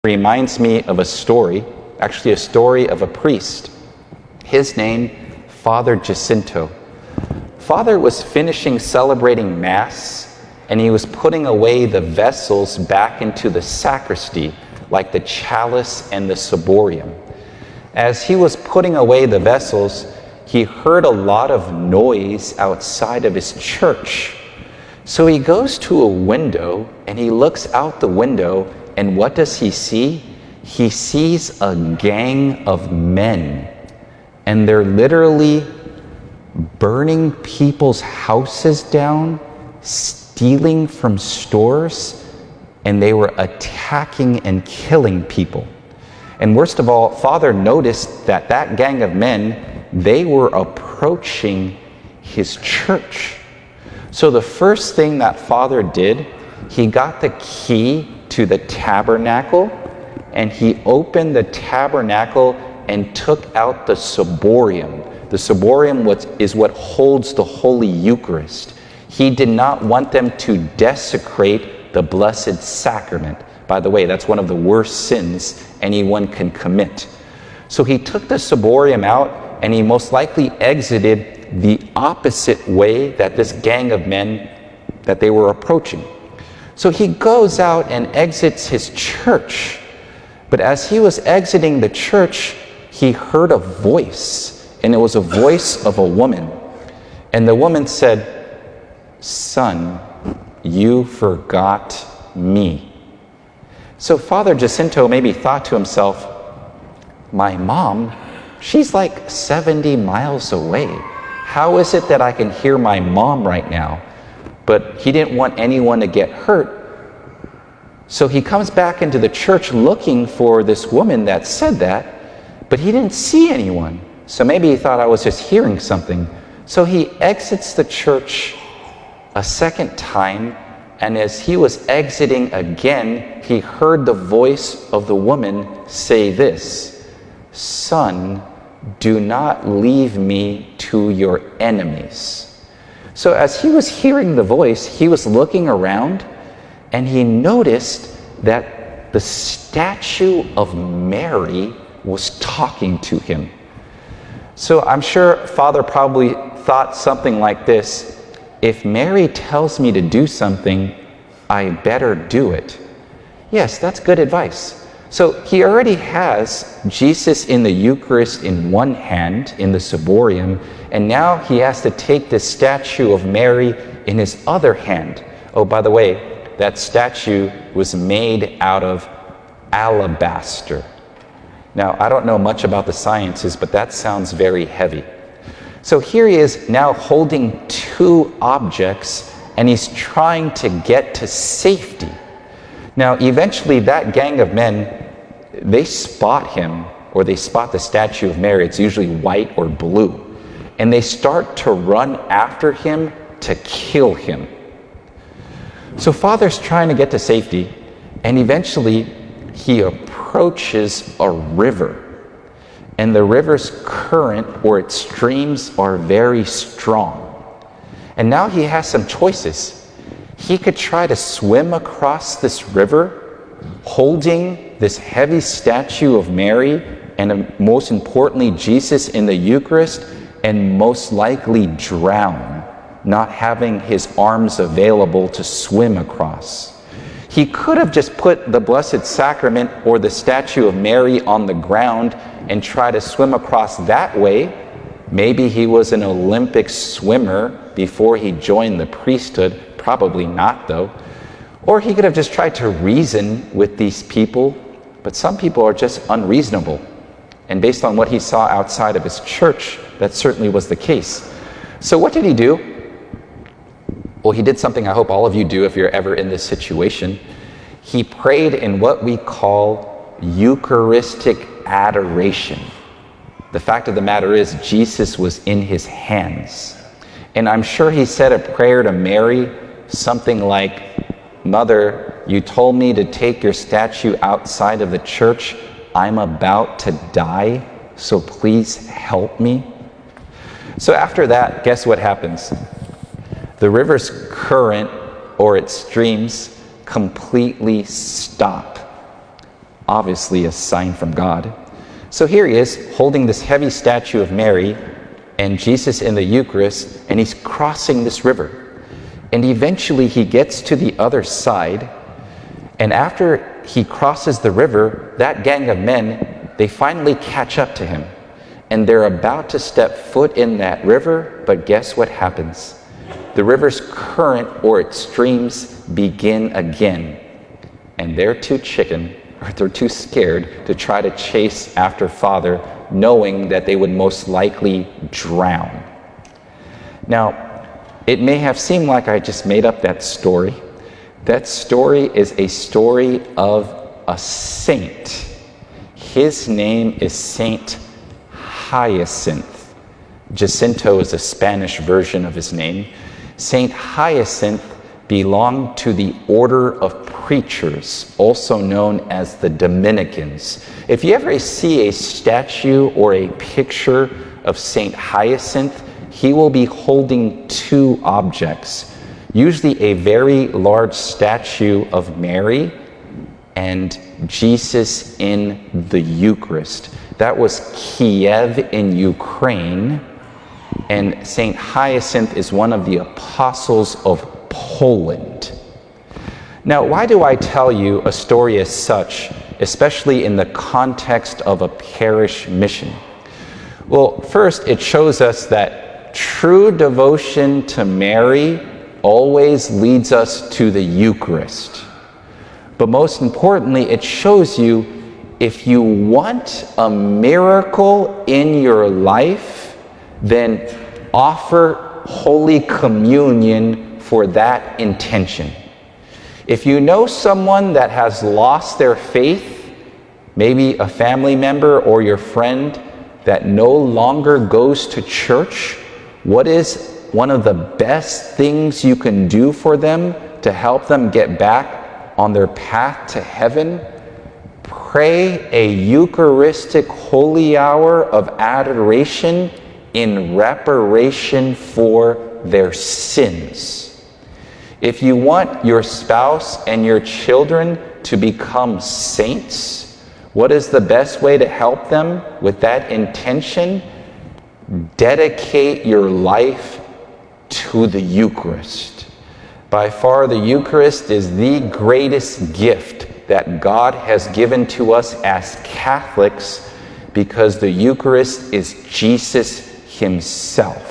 reminds me of a story, actually a story of a priest. His name, Father Jacinto. Father was finishing celebrating Mass, and he was putting away the vessels back into the sacristy, like the chalice and the ciborium. As he was putting away the vessels, he heard a lot of noise outside of his church. So he goes to a window, and he looks out the window, and what does he see? He sees a gang of men, and they're literally burning people's houses down, stealing from stores, and they were attacking and killing people. And worst of all, Father noticed that that gang of men, they were approaching his church. So the first thing that Father did, he got the key to the tabernacle, and he opened the tabernacle and took out the ciborium. The ciborium is what holds the Holy Eucharist. He did not want them to desecrate the Blessed Sacrament. By the way, that's one of the worst sins anyone can commit. So he took the ciborium out, and he most likely exited the opposite way that this gang of men that they were approaching. So he goes out and exits his church. But as he was exiting the church, he heard a voice, and it was a voice of a woman. And the woman said, "Son, you forgot me." So Father Jacinto maybe thought to himself, "My mom, she's like 70 miles away. How is it that I can hear my mom right now?" But he didn't want anyone to get hurt. So he comes back into the church looking for this woman that said that, but he didn't see anyone. So maybe he thought I was just hearing something. So he exits the church a second time, and as he was exiting again, he heard the voice of the woman say this, "Son, do not leave me to your enemies." So as he was hearing the voice, he was looking around, and he noticed that the statue of Mary was talking to him. So I'm sure Father probably thought something like this: if Mary tells me to do something, I better do it. Yes, that's good advice. So he already has Jesus in the Eucharist in one hand, in the ciborium, and now he has to take this statue of Mary in his other hand. Oh, by the way, that statue was made out of alabaster. Now, I don't know much about the sciences, but that sounds very heavy. So here he is now holding two objects, and he's trying to get to safety. Now, eventually that gang of men, they spot him, or they spot the statue of Mary. It's usually white or blue. And they start to run after him to kill him. So Father's trying to get to safety, and eventually he approaches a river. And the river's current, or its streams, are very strong. And now he has some choices. He could try to swim across this river, holding this heavy statue of Mary, and most importantly, Jesus in the Eucharist, and most likely drown, not having his arms available to swim across. He could have just put the Blessed Sacrament or the statue of Mary on the ground and try to swim across that way. Maybe he was an Olympic swimmer before he joined the priesthood. Probably not, though. Or he could have just tried to reason with these people, but some people are just unreasonable. And based on what he saw outside of his church, that certainly was the case. So what did he do? Well, he did something I hope all of you do if you're ever in this situation. He prayed in what we call Eucharistic adoration. The fact of the matter is, Jesus was in his hands. And I'm sure he said a prayer to Mary, something like, "Mother, you told me to take your statue outside of the church. I'm about to die, so please help me." So after that, guess what happens? The river's current, or its streams, completely stop. obviously a sign from God. So here he is holding this heavy statue of Mary and Jesus in the Eucharist, and he's crossing this river. And eventually he gets to the other side, and after he crosses the river, that gang of men, they finally catch up to him. And they're about to step foot in that river, but guess what happens? The river's current or its streams begin again. And they're too scared to try to chase after Father, knowing that they would most likely drown. Now, it may have seemed like I just made up that story. That story is a story of a saint. His name is Saint Hyacinth. Jacinto is a Spanish version of his name. Saint Hyacinth belonged to the order of preachers, also known as the Dominicans. If you ever see a statue or a picture of Saint Hyacinth, he will be holding two objects, usually a very large statue of Mary and Jesus in the Eucharist. That was Kiev in Ukraine, and Saint Hyacinth is one of the apostles of Poland. Now, why do I tell you a story as such, especially in the context of a parish mission? Well, first, it shows us that true devotion to Mary always leads us to the Eucharist. But most importantly, it shows you if you want a miracle in your life, then offer Holy Communion for that intention. If you know someone that has lost their faith, maybe a family member or your friend that no longer goes to church, what is one of the best things you can do for them to help them get back on their path to heaven? Pray a Eucharistic holy hour of adoration in reparation for their sins. If you want your spouse and your children to become saints, what is the best way to help them with that intention? Dedicate your life to the Eucharist. By far, the Eucharist is the greatest gift that God has given to us as Catholics, because the Eucharist is Jesus himself.